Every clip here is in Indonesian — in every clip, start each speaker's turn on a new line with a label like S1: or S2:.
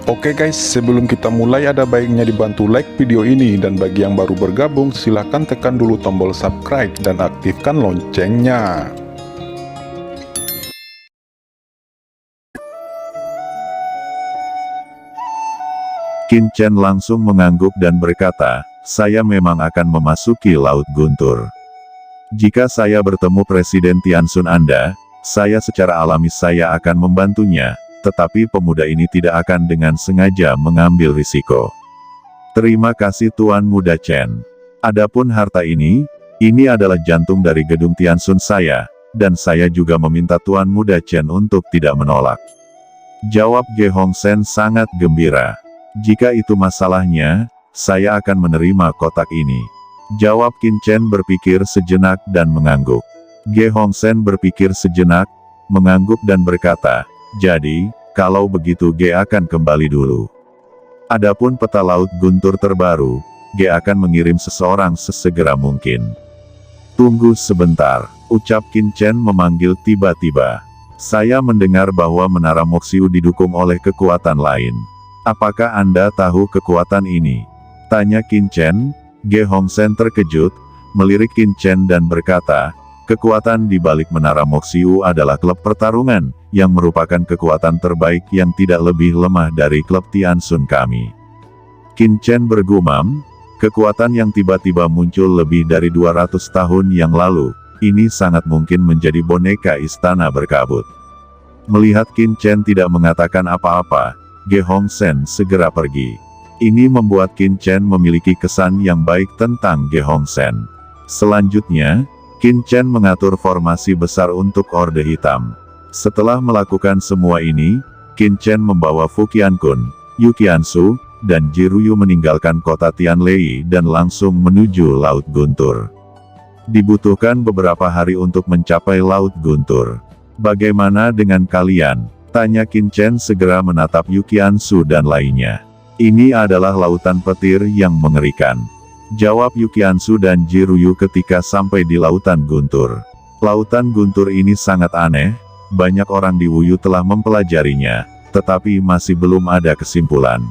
S1: Oke guys, sebelum kita mulai ada baiknya dibantu like video ini, dan bagi yang baru bergabung silahkan tekan dulu tombol subscribe dan aktifkan loncengnya.
S2: Qin Chen langsung mengangguk dan berkata, "Saya memang akan memasuki Laut Guntur. Jika saya bertemu Presiden Tianxun Anda, saya secara alami saya akan membantunya. Tetapi pemuda ini tidak akan dengan sengaja mengambil risiko. Terima kasih Tuan Muda Chen. Adapun harta ini adalah jantung dari gedung Tianxun saya, dan saya juga meminta Tuan Muda Chen untuk tidak menolak." Jawab Ge Hongsen sangat gembira. "Jika itu masalahnya, saya akan menerima kotak ini." Jawab Qin Chen berpikir sejenak dan mengangguk. Ge Hongsen berpikir sejenak, mengangguk dan berkata, "Jadi, kalau begitu Ge akan kembali dulu. Adapun peta Laut Guntur terbaru, Ge akan mengirim seseorang sesegera mungkin." "Tunggu sebentar," ucap Qin Chen memanggil tiba-tiba. "Saya mendengar bahwa Menara Moxiu didukung oleh kekuatan lain. Apakah Anda tahu kekuatan ini?" tanya Qin Chen. Ge Hongsen terkejut, melirik Qin Chen dan berkata, "Kekuatan di balik Menara Moxiu adalah klub pertarungan, yang merupakan kekuatan terbaik yang tidak lebih lemah dari klub Tianxun kami." Qin Chen bergumam, "Kekuatan yang tiba-tiba muncul lebih dari 200 tahun yang lalu, ini sangat mungkin menjadi boneka istana berkabut." Melihat Qin Chen tidak mengatakan apa-apa, Ge Hongsen segera pergi. Ini membuat Qin Chen memiliki kesan yang baik tentang Ge Hongsen. Selanjutnya, Qin Chen mengatur formasi besar untuk Orde Hitam. Setelah melakukan semua ini, Qin Chen membawa Fu Qiankun, Yu Qiansu, dan Ji Ruyu meninggalkan kota Tianlei dan langsung menuju Laut Guntur. Dibutuhkan beberapa hari untuk mencapai Laut Guntur. "Bagaimana dengan kalian?" tanya Qin Chen segera menatap Yu Qiansu dan lainnya. "Ini adalah lautan petir yang mengerikan," jawab Yu Qiansu dan Ji Ruyu ketika sampai di Lautan Guntur. "Lautan Guntur ini sangat aneh, banyak orang di Wuyu telah mempelajarinya, tetapi masih belum ada kesimpulan,"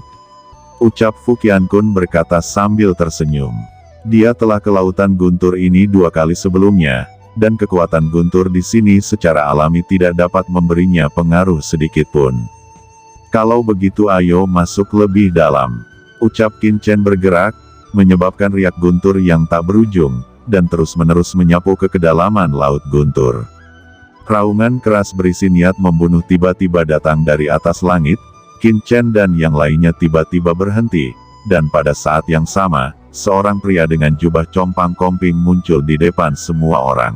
S2: ucap Fu Qiankun berkata sambil tersenyum. Dia telah ke Lautan Guntur ini 2 kali sebelumnya, dan kekuatan guntur di sini secara alami tidak dapat memberinya pengaruh sedikit pun. "Kalau begitu ayo masuk lebih dalam," ucap Qin Chen bergerak, menyebabkan riak guntur yang tak berujung, dan terus-menerus menyapu ke kedalaman Laut Guntur. Raungan keras berisi niat membunuh tiba-tiba datang dari atas langit. Qin Chen dan yang lainnya tiba-tiba berhenti, dan pada saat yang sama, seorang pria dengan jubah compang-comping muncul di depan semua orang.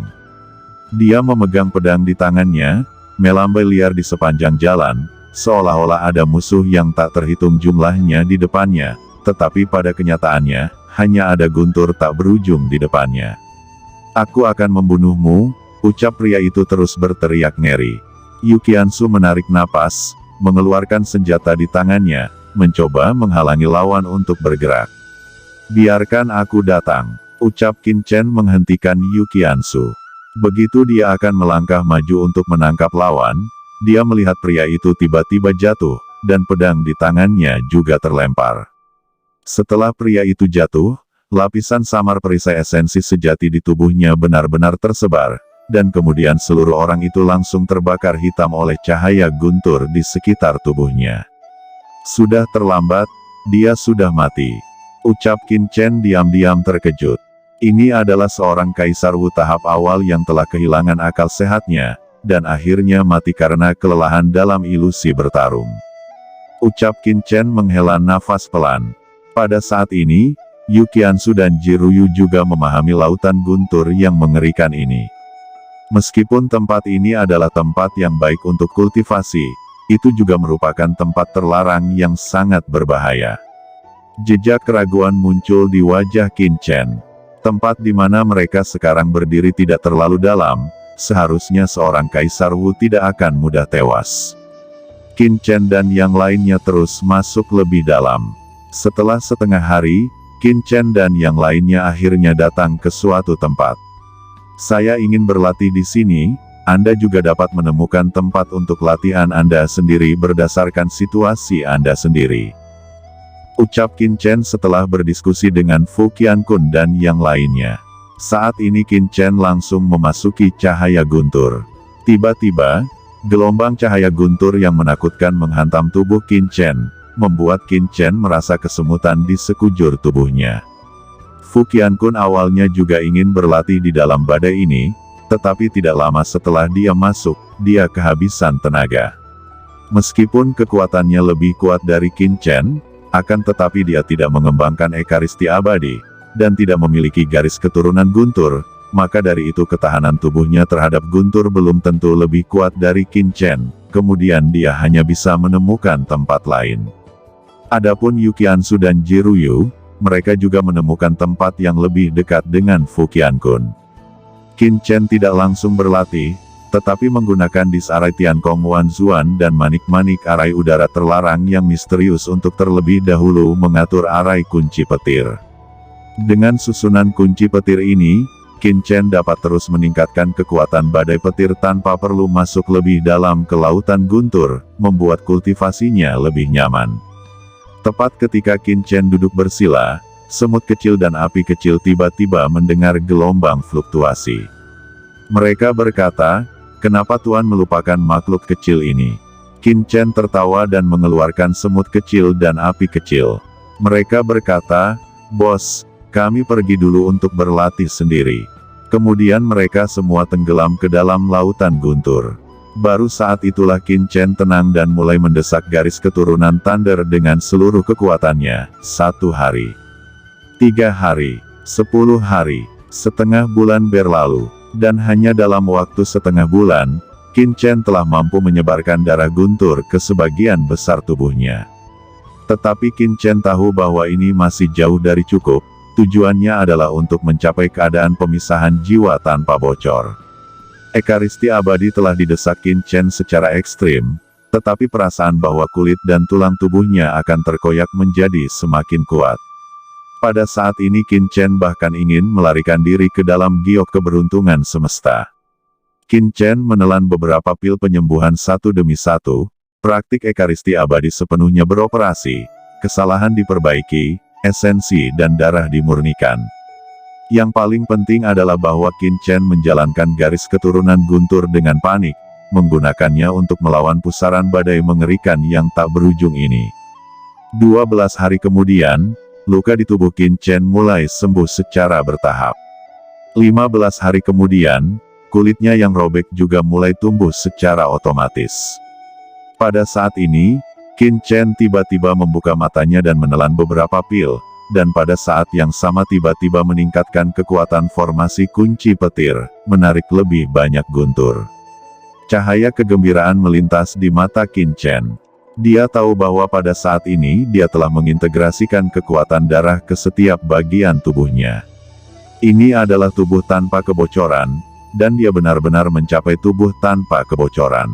S2: Dia memegang pedang di tangannya, melambai liar di sepanjang jalan, seolah-olah ada musuh yang tak terhitung jumlahnya di depannya, tetapi pada kenyataannya, hanya ada guntur tak berujung di depannya. "Aku akan membunuhmu," ucap pria itu terus berteriak ngeri. Yu Qiansu menarik napas, mengeluarkan senjata di tangannya, mencoba menghalangi lawan untuk bergerak. "Biarkan aku datang," ucap Qin Chen menghentikan Yu Qiansu. Begitu dia akan melangkah maju untuk menangkap lawan, dia melihat pria itu tiba-tiba jatuh, dan pedang di tangannya juga terlempar. Setelah pria itu jatuh, lapisan samar perisai esensi sejati di tubuhnya benar-benar tersebar, dan kemudian seluruh orang itu langsung terbakar hitam oleh cahaya guntur di sekitar tubuhnya. "Sudah terlambat, dia sudah mati," ucap Qin Chen diam-diam terkejut. Ini adalah seorang kaisar Wu tahap awal yang telah kehilangan akal sehatnya, dan akhirnya mati karena kelelahan dalam ilusi bertarung. Ucap Qin Chen menghela nafas pelan. Pada saat ini, Yu Qiansu dan Ji Ruyu juga memahami lautan guntur yang mengerikan ini. Meskipun tempat ini adalah tempat yang baik untuk kultivasi, itu juga merupakan tempat terlarang yang sangat berbahaya. Jejak keraguan muncul di wajah Qin Chen. Tempat di mana mereka sekarang berdiri tidak terlalu dalam, seharusnya seorang kaisar Wu tidak akan mudah tewas. Qin Chen dan yang lainnya terus masuk lebih dalam. Setelah setengah hari, Qin Chen dan yang lainnya akhirnya datang ke suatu tempat. "Saya ingin berlatih di sini," Anda juga dapat menemukan tempat untuk latihan Anda sendiri berdasarkan situasi Anda sendiri. Ucap Qin Chen setelah berdiskusi dengan Fu Qiankun dan yang lainnya. Saat ini Qin Chen langsung memasuki cahaya guntur. Tiba-tiba, gelombang cahaya guntur yang menakutkan menghantam tubuh Qin Chen, membuat Qin Chen merasa kesemutan di sekujur tubuhnya. Fu Qiankun awalnya juga ingin berlatih di dalam badai ini, tetapi tidak lama setelah dia masuk, dia kehabisan tenaga. Meskipun kekuatannya lebih kuat dari Qin Chen, akan tetapi dia tidak mengembangkan ekaristi abadi, dan tidak memiliki garis keturunan guntur, maka dari itu ketahanan tubuhnya terhadap guntur belum tentu lebih kuat dari Qin Chen, kemudian dia hanya bisa menemukan tempat lain. Adapun Yu Qiansu dan Ji Ruyu, mereka juga menemukan tempat yang lebih dekat dengan Fu Qiankun. Qin Chen tidak langsung berlatih, tetapi menggunakan disarai Tiankong Wan Zuan dan manik-manik arai udara terlarang yang misterius untuk terlebih dahulu mengatur arai kunci petir. Dengan susunan kunci petir ini, Qin Chen dapat terus meningkatkan kekuatan badai petir tanpa perlu masuk lebih dalam ke lautan guntur, membuat kultivasinya lebih nyaman. Tepat ketika Qin Chen duduk bersila, semut kecil dan api kecil tiba-tiba mendengar gelombang fluktuasi. Mereka berkata, "Kenapa Tuan melupakan makhluk kecil ini?" Qin Chen tertawa dan mengeluarkan semut kecil dan api kecil. Mereka berkata, "Bos, kami pergi dulu untuk berlatih sendiri." Kemudian mereka semua tenggelam ke dalam lautan guntur. Baru saat itulah Qin Chen tenang dan mulai mendesak garis keturunan Thunder dengan seluruh kekuatannya. 1 hari, 3 hari, 10 hari, setengah bulan berlalu. Dan hanya dalam waktu setengah bulan, Qin Chen telah mampu menyebarkan darah guntur ke sebagian besar tubuhnya. Tetapi Qin Chen tahu bahwa ini masih jauh dari cukup, tujuannya adalah untuk mencapai keadaan pemisahan jiwa tanpa bocor. Ekaristi abadi telah didesak Qin Chen secara ekstrim, tetapi perasaan bahwa kulit dan tulang tubuhnya akan terkoyak menjadi semakin kuat. Pada saat ini Qin Chen bahkan ingin melarikan diri ke dalam giok keberuntungan semesta. Qin Chen menelan beberapa pil penyembuhan satu demi satu, praktik ekaristi abadi sepenuhnya beroperasi, kesalahan diperbaiki, esensi dan darah dimurnikan. Yang paling penting adalah bahwa Qin Chen menjalankan garis keturunan guntur dengan panik, menggunakannya untuk melawan pusaran badai mengerikan yang tak berujung ini. 12 hari kemudian, luka di tubuh Qin Chen mulai sembuh secara bertahap. 15 hari kemudian, kulitnya yang robek juga mulai tumbuh secara otomatis. Pada saat ini, Qin Chen tiba-tiba membuka matanya dan menelan beberapa pil, dan pada saat yang sama tiba-tiba meningkatkan kekuatan formasi kunci petir, menarik lebih banyak guntur. Cahaya kegembiraan melintas di mata Qin Chen. Dia tahu bahwa pada saat ini dia telah mengintegrasikan kekuatan darah ke setiap bagian tubuhnya. Ini adalah tubuh tanpa kebocoran, dan dia benar-benar mencapai tubuh tanpa kebocoran.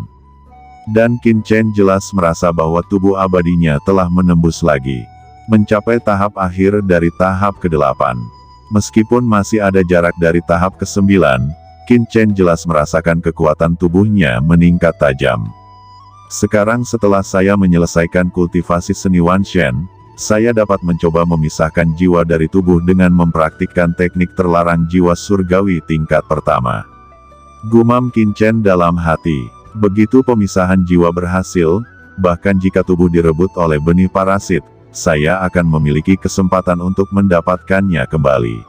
S2: Dan Qin Chen jelas merasa bahwa tubuh abadinya telah menembus lagi, mencapai tahap akhir dari tahap ke-8. Meskipun masih ada jarak dari tahap ke-9, Qin Chen jelas merasakan kekuatan tubuhnya meningkat tajam. Sekarang setelah saya menyelesaikan kultivasi seni Wan Shen, saya dapat mencoba memisahkan jiwa dari tubuh dengan mempraktikkan teknik terlarang jiwa surgawi tingkat pertama. Gumam Qin Chen dalam hati. Begitu pemisahan jiwa berhasil, bahkan jika tubuh direbut oleh benih parasit, saya akan memiliki kesempatan untuk mendapatkannya kembali.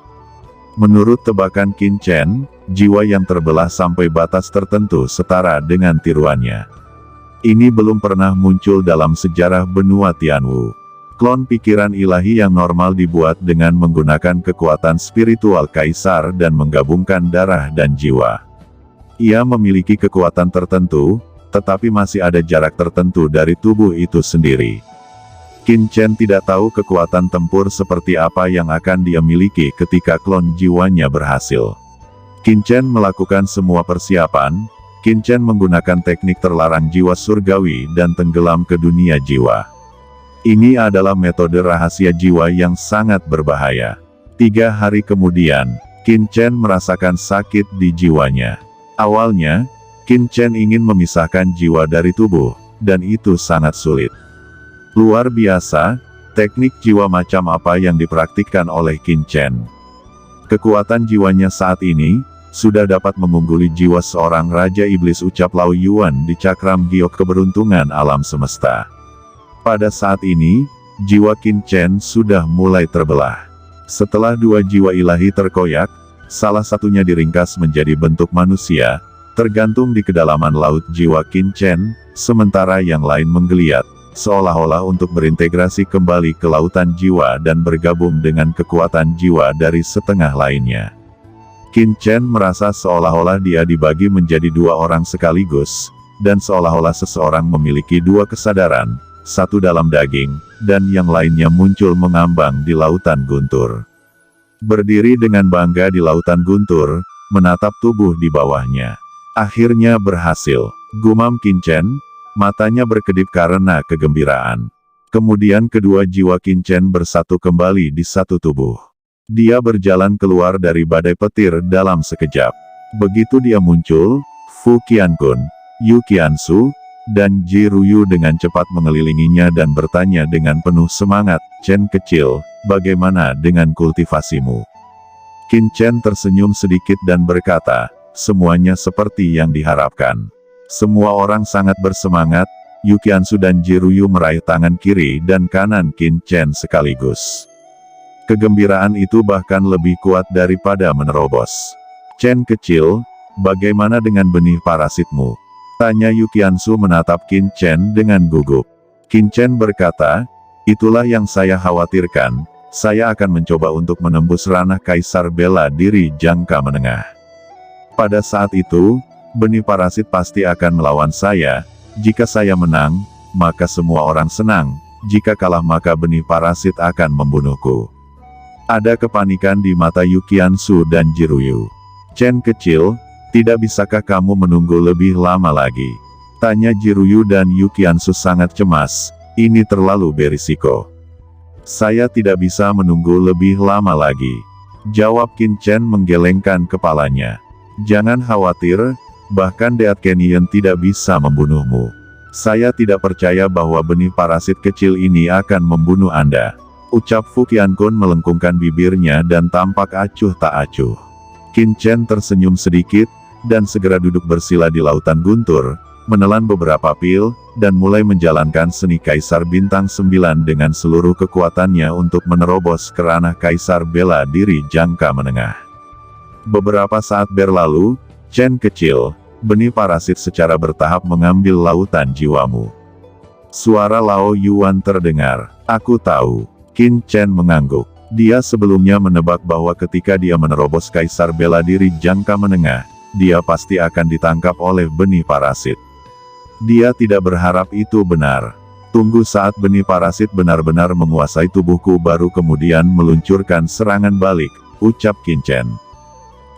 S2: Menurut tebakan Qin Chen, jiwa yang terbelah sampai batas tertentu setara dengan tiruannya. Ini belum pernah muncul dalam sejarah benua Tianwu. Klon pikiran ilahi yang normal dibuat dengan menggunakan kekuatan spiritual kaisar dan menggabungkan darah dan jiwa. Ia memiliki kekuatan tertentu, tetapi masih ada jarak tertentu dari tubuh itu sendiri. Qin Chen tidak tahu kekuatan tempur seperti apa yang akan dia miliki ketika klon jiwanya berhasil. Qin Chen melakukan semua persiapan. Qin Chen menggunakan teknik terlarang jiwa surgawi dan tenggelam ke dunia jiwa. Ini adalah metode rahasia jiwa yang sangat berbahaya. 3 hari kemudian, Qin Chen merasakan sakit di jiwanya. Awalnya, Qin Chen ingin memisahkan jiwa dari tubuh, dan itu sangat sulit. Luar biasa, teknik jiwa macam apa yang dipraktikkan oleh Qin Chen. Kekuatan jiwanya saat ini, sudah dapat mengungguli jiwa seorang Raja Iblis, ucap Lao Yuan di cakram giok keberuntungan alam semesta. Pada saat ini, jiwa Qin Chen sudah mulai terbelah. Setelah dua jiwa ilahi terkoyak, salah satunya diringkas menjadi bentuk manusia, tergantung di kedalaman laut jiwa Qin Chen, sementara yang lain menggeliat, seolah-olah untuk berintegrasi kembali ke lautan jiwa dan bergabung dengan kekuatan jiwa dari setengah lainnya. Qin Chen merasa seolah-olah dia dibagi menjadi dua orang sekaligus, dan seolah-olah seseorang memiliki dua kesadaran, satu dalam daging, dan yang lainnya muncul mengambang di lautan guntur. Berdiri dengan bangga di lautan guntur, menatap tubuh di bawahnya. Akhirnya berhasil, gumam Qin Chen, matanya berkedip karena kegembiraan. Kemudian kedua jiwa Qin Chen bersatu kembali di satu tubuh. Dia berjalan keluar dari badai petir dalam sekejap. Begitu dia muncul, Fu Qiankun, Yu Qiansu, dan Ji Ruyu dengan cepat mengelilinginya dan bertanya dengan penuh semangat, "Chen kecil, bagaimana dengan kultivasimu?" Qin Chen tersenyum sedikit dan berkata, "Semuanya seperti yang diharapkan." Semua orang sangat bersemangat, Yu Qiansu dan Ji Ruyu meraih tangan kiri dan kanan Qin Chen sekaligus. Kegembiraan itu bahkan lebih kuat daripada menerobos. "Chen kecil, bagaimana dengan benih parasitmu?" tanya Yu Qiansu menatap Qin Chen dengan gugup. Qin Chen berkata, "Itulah yang saya khawatirkan, saya akan mencoba untuk menembus ranah Kaisar Bela Diri jangka menengah. Pada saat itu, benih parasit pasti akan melawan saya. Jika saya menang, maka semua orang senang. Jika kalah maka benih parasit akan membunuhku." Ada kepanikan di mata Yu Qiansu dan Ji Ruyu. "Chen kecil, tidak bisakah kamu menunggu lebih lama lagi?" tanya Ji Ruyu dan Yu Qiansu sangat cemas. "Ini terlalu berisiko." "Saya tidak bisa menunggu lebih lama lagi," jawab Qin Chen menggelengkan kepalanya. "Jangan khawatir, bahkan Deat Canyon tidak bisa membunuhmu. Saya tidak percaya bahwa benih parasit kecil ini akan membunuh Anda," ucap Fu Qiankun melengkungkan bibirnya dan tampak acuh tak acuh. Qin Chen tersenyum sedikit, dan segera duduk bersila di lautan guntur, menelan beberapa pil, dan mulai menjalankan seni Kaisar Bintang 9 dengan seluruh kekuatannya untuk menerobos ke ranah Kaisar Bela Diri jangka menengah. Beberapa saat berlalu, "Chen kecil, benih parasit secara bertahap mengambil lautan jiwamu." Suara Lao Yuan terdengar. "Aku tahu." Qin Chen mengangguk. Dia sebelumnya menebak bahwa ketika dia menerobos Kaisar Bela Diri jangka menengah, dia pasti akan ditangkap oleh benih parasit. Dia tidak berharap itu benar. "Tunggu saat benih parasit benar-benar menguasai tubuhku baru kemudian meluncurkan serangan balik," ucap Qin Chen.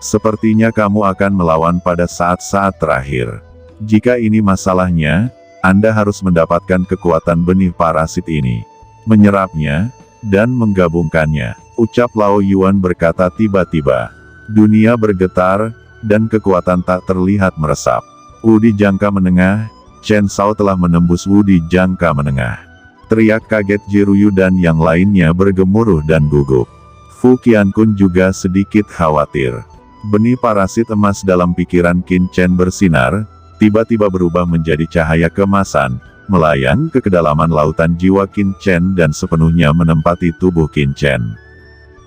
S2: "Sepertinya kamu akan melawan pada saat-saat terakhir. Jika ini masalahnya, Anda harus mendapatkan kekuatan benih parasit ini, menyerapnya, dan menggabungkannya," ucap Lao Yuan berkata tiba-tiba. Dunia bergetar, dan kekuatan tak terlihat meresap. Wudi jangka menengah, Chen Shao telah menembus Wudi jangka menengah. Teriak kaget Ji Ruyu dan yang lainnya bergemuruh dan gugup. Fu Qiankun juga sedikit khawatir. Benih parasit emas dalam pikiran Qin Chen bersinar, tiba-tiba berubah menjadi cahaya keemasan, melayang ke kedalaman lautan jiwa Qin Chen dan sepenuhnya menempati tubuh Qin Chen.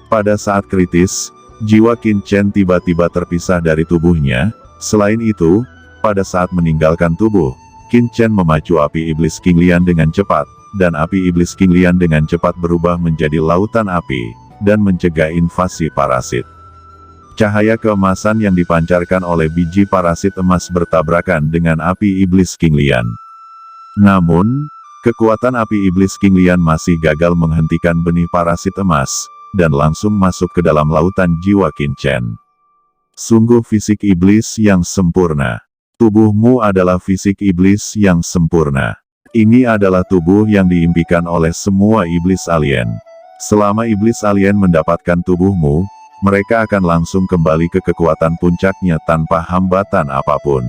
S2: Pada saat kritis, jiwa Qin Chen tiba-tiba terpisah dari tubuhnya. Selain itu, pada saat meninggalkan tubuh, Qin Chen memacu api iblis King Lian dengan cepat, dan api iblis King Lian dengan cepat berubah menjadi lautan api, dan mencegah invasi parasit. Cahaya keemasan yang dipancarkan oleh biji parasit emas bertabrakan dengan api iblis King Lian. Namun, kekuatan api iblis King Lian masih gagal menghentikan benih parasit emas, dan langsung masuk ke dalam lautan jiwa Qin Chen. Sungguh fisik iblis yang sempurna. Tubuhmu adalah fisik iblis yang sempurna. Ini adalah tubuh yang diimpikan oleh semua iblis alien. Selama iblis alien mendapatkan tubuhmu, mereka akan langsung kembali ke kekuatan puncaknya tanpa hambatan apapun.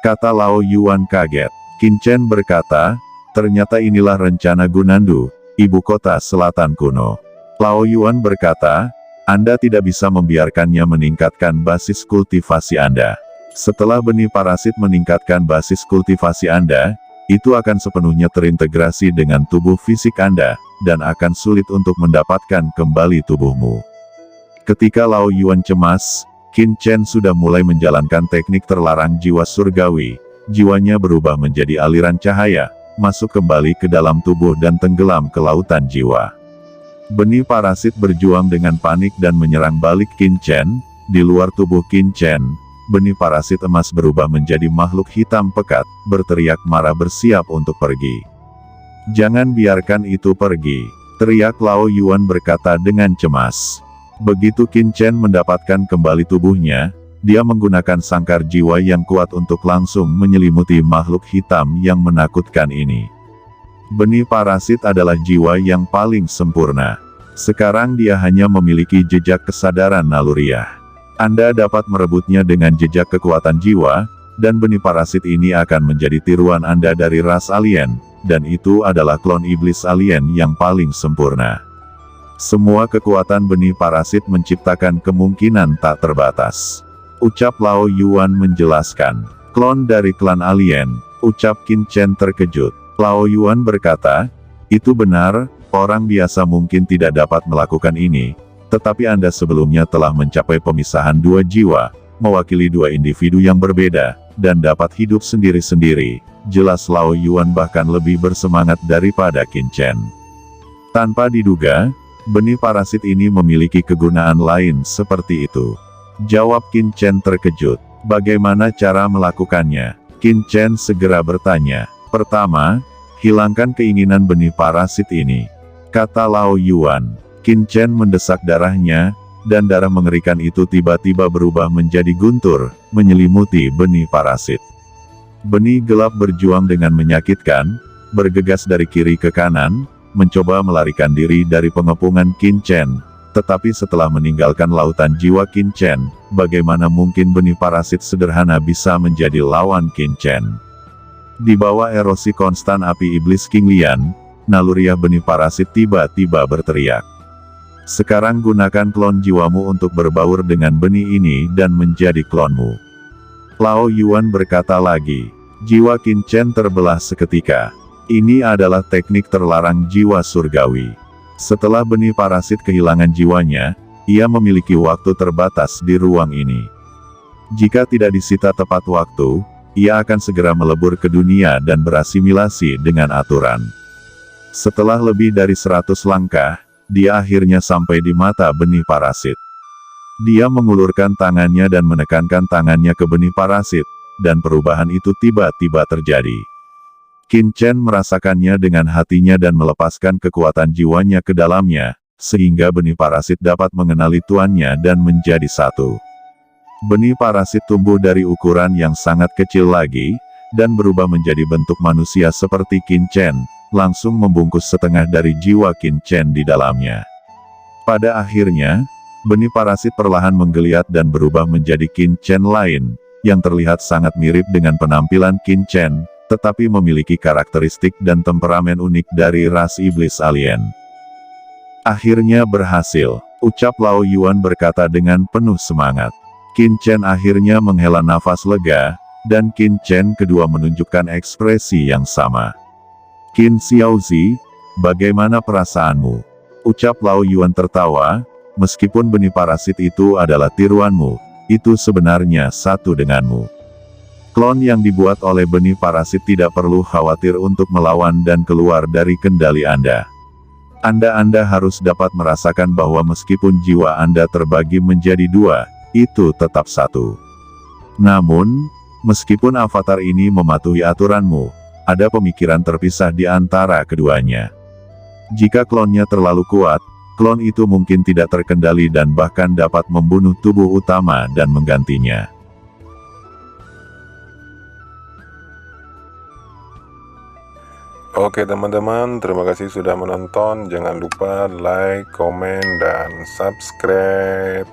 S2: kata Lao Yuan kaget. Qin Chen berkata, ternyata inilah rencana Gunandu, ibu kota selatan kuno. Lao Yuan berkata, Anda tidak bisa membiarkannya meningkatkan basis kultivasi Anda. Setelah benih parasit meningkatkan basis kultivasi Anda, itu akan sepenuhnya terintegrasi dengan tubuh fisik Anda, dan akan sulit untuk mendapatkan kembali tubuhmu. Ketika Lao Yuan cemas, Qin Chen sudah mulai menjalankan teknik terlarang jiwa surgawi. Jiwanya berubah menjadi aliran cahaya, masuk kembali ke dalam tubuh dan tenggelam ke lautan jiwa. Benih parasit berjuang dengan panik dan menyerang balik Qin Chen. Di luar tubuh Qin Chen, benih parasit emas berubah menjadi makhluk hitam pekat, berteriak marah bersiap untuk pergi. Jangan biarkan itu pergi, teriak Lao Yuan berkata dengan cemas. Begitu Qin Chen mendapatkan kembali tubuhnya, dia menggunakan sangkar jiwa yang kuat untuk langsung menyelimuti makhluk hitam yang menakutkan ini. Benih parasit adalah jiwa yang paling sempurna. Sekarang dia hanya memiliki jejak kesadaran naluriah. Anda dapat merebutnya dengan jejak kekuatan jiwa, dan benih parasit ini akan menjadi tiruan Anda dari ras alien, dan itu adalah klon iblis alien yang paling sempurna. Semua kekuatan benih parasit menciptakan kemungkinan tak terbatas. Ucap Lao Yuan menjelaskan. Klon dari klan alien, ucap Qin Chen terkejut. Lao Yuan berkata, itu benar, orang biasa mungkin tidak dapat melakukan ini, tetapi Anda sebelumnya telah mencapai pemisahan dua jiwa, mewakili dua individu yang berbeda, dan dapat hidup sendiri-sendiri. Jelas Lao Yuan bahkan lebih bersemangat daripada Qin Chen. Tanpa diduga, benih parasit ini memiliki kegunaan lain seperti itu. Jawab Qin Chen terkejut. Bagaimana cara melakukannya? Qin Chen segera bertanya. Pertama, hilangkan keinginan benih parasit ini, kata Lao Yuan. Qin Chen mendesak darahnya, dan darah mengerikan itu tiba-tiba berubah menjadi guntur, menyelimuti benih parasit. Benih gelap berjuang dengan menyakitkan, bergegas dari kiri ke kanan, mencoba melarikan diri dari pengepungan Qin Chen, tetapi setelah meninggalkan lautan jiwa Qin Chen, bagaimana mungkin benih parasit sederhana bisa menjadi lawan Qin Chen? Di bawah erosi konstan api iblis King Lian, naluriah benih parasit tiba-tiba berteriak. Sekarang gunakan klon jiwamu untuk berbaur dengan benih ini dan menjadi klonmu. Lao Yuan berkata lagi. Jiwa Qin Chen terbelah seketika. Ini adalah teknik terlarang jiwa surgawi. Setelah benih parasit kehilangan jiwanya, ia memiliki waktu terbatas di ruang ini. Jika tidak disita tepat waktu, ia akan segera melebur ke dunia dan berasimilasi dengan aturan. Setelah lebih dari 100 langkah, dia akhirnya sampai di mata benih parasit. Dia mengulurkan tangannya dan menekankan tangannya ke benih parasit, dan perubahan itu tiba-tiba terjadi. Qin Chen merasakannya dengan hatinya dan melepaskan kekuatan jiwanya ke dalamnya, sehingga benih parasit dapat mengenali tuannya dan menjadi satu. Benih parasit tumbuh dari ukuran yang sangat kecil lagi, dan berubah menjadi bentuk manusia seperti Qin Chen, langsung membungkus setengah dari jiwa Qin Chen di dalamnya. Pada akhirnya, benih parasit perlahan menggeliat dan berubah menjadi Qin Chen lain, yang terlihat sangat mirip dengan penampilan Qin Chen, tetapi memiliki karakteristik dan temperamen unik dari ras iblis alien. Akhirnya berhasil, ucap Lao Yuan berkata dengan penuh semangat. Qin Chen akhirnya menghela nafas lega, dan Qin Chen kedua menunjukkan ekspresi yang sama. Qin Xiaozi, bagaimana perasaanmu? Ucap Lao Yuan tertawa, meskipun benih parasit itu adalah tiruanmu, itu sebenarnya satu denganmu. Klon yang dibuat oleh benih parasit tidak perlu khawatir untuk melawan dan keluar dari kendali Anda. Anda harus dapat merasakan bahwa meskipun jiwa Anda terbagi menjadi dua, itu tetap satu. Namun, meskipun avatar ini mematuhi aturanmu, ada pemikiran terpisah di antara keduanya. Jika klonnya terlalu kuat, klon itu mungkin tidak terkendali dan bahkan dapat membunuh tubuh utama dan menggantinya.
S1: Oke teman-teman, terima kasih sudah menonton. Jangan lupa like, komen, dan subscribe.